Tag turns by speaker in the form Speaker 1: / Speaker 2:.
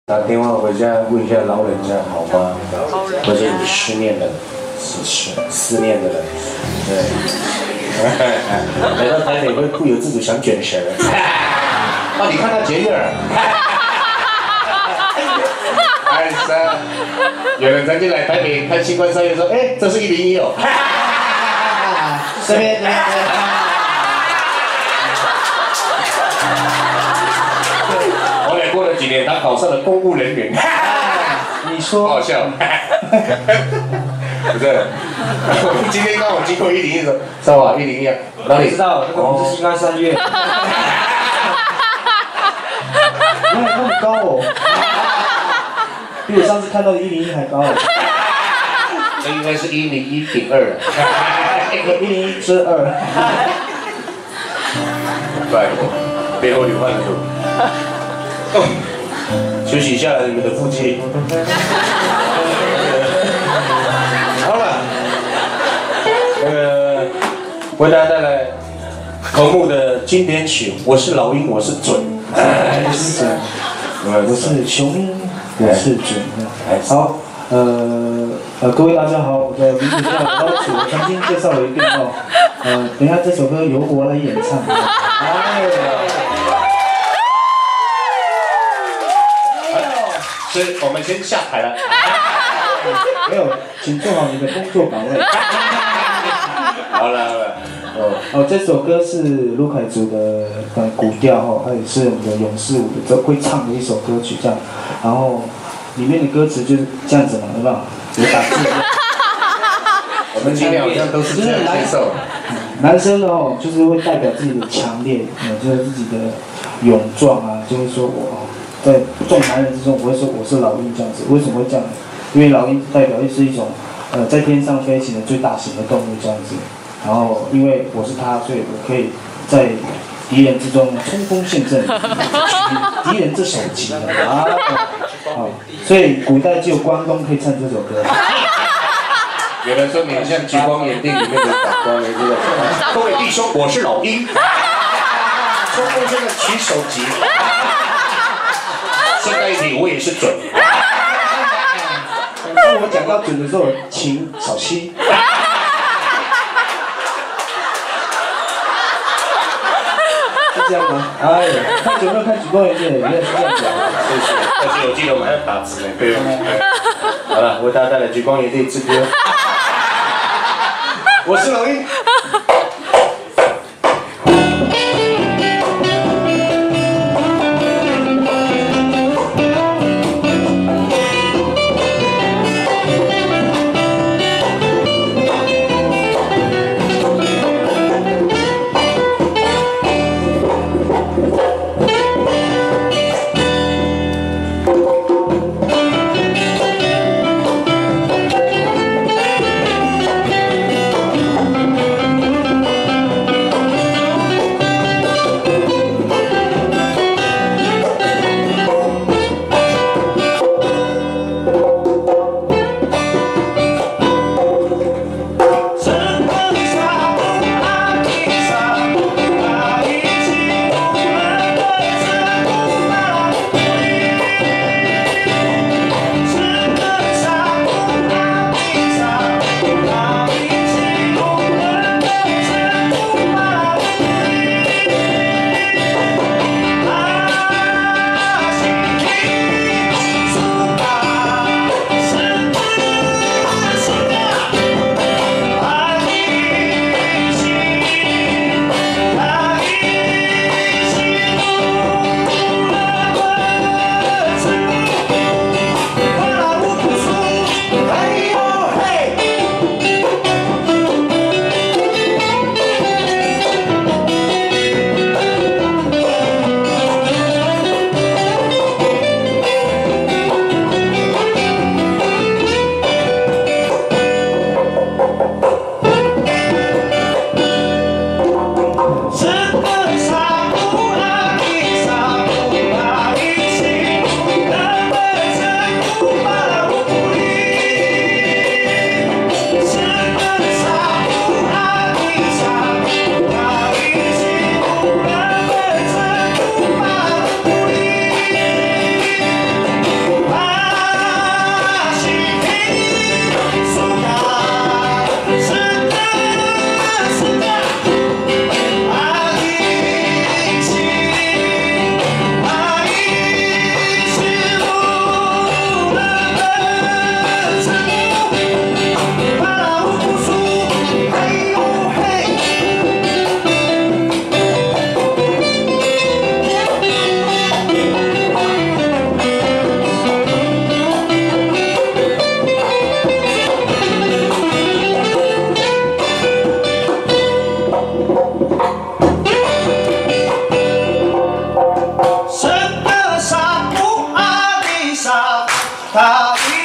Speaker 1: 打电话回家问一下老人家好吗？或者你思念的，思念的人，对。来到台北会不由自主想卷舌。哦，你看他捷运儿。有人曾经来台北看新冠三月说，哎，这是101哦。这边。后来过了几年，他考上了公务人员。你说好笑。不是，我们今天刚好经过101的时候，知道吧？101啊，哪里？
Speaker 2: 知道，这个不是新冠3月。那么高哦，比我上次看到的101还高哦。
Speaker 1: 这应该是101.2了。
Speaker 2: 101之2。
Speaker 1: 拜托，背后流汗口。休息一下你们的腹肌。好了，为大家带来口目的经典曲。我是老鹰，我是准。
Speaker 2: 我是准，我是雄鹰，我是准。好，各位大家好，我的名字叫高楚，我重新介绍了一遍哦。等一下这首歌由我来演唱。
Speaker 1: 所以我们先下台了。
Speaker 2: 没有，请做好你的工作岗位。
Speaker 1: 好了。
Speaker 2: 这首歌是卢凯族的古调哦，它也是我们的勇士舞的会唱的一首歌曲这样。然后里面的歌词就是这样子嘛，有没有？有打字。
Speaker 1: 我们尽量好像都是这样接受。
Speaker 2: 男生哦，就是会代表自己的强烈，就是自己的勇壮啊，就是说我在众男人之中，我会说我是老鹰这样子。为什么会这样？因为老鹰代表是一种在天上飞行的最大型的动物这样子。然后因为我是他，所以我可以在敌人之中冲锋陷阵，取敌人之首级啊！所以古代只有关公可以唱这首歌。
Speaker 1: 有人说你像《极光眼定》里面的法官，你知道吗？各位弟兄，我是老鹰，冲锋陷阵取首级。顺带一提，我也是准。
Speaker 2: 当我讲到准的时候，请少吸。是这样吗？哎呀，太久没有看《举光原地》了，原来是这样讲。
Speaker 1: 谢谢，而且我记得我们还要打字呢，对。好了，为大家带来《举光原地》之歌。我是老鹰。
Speaker 2: 他。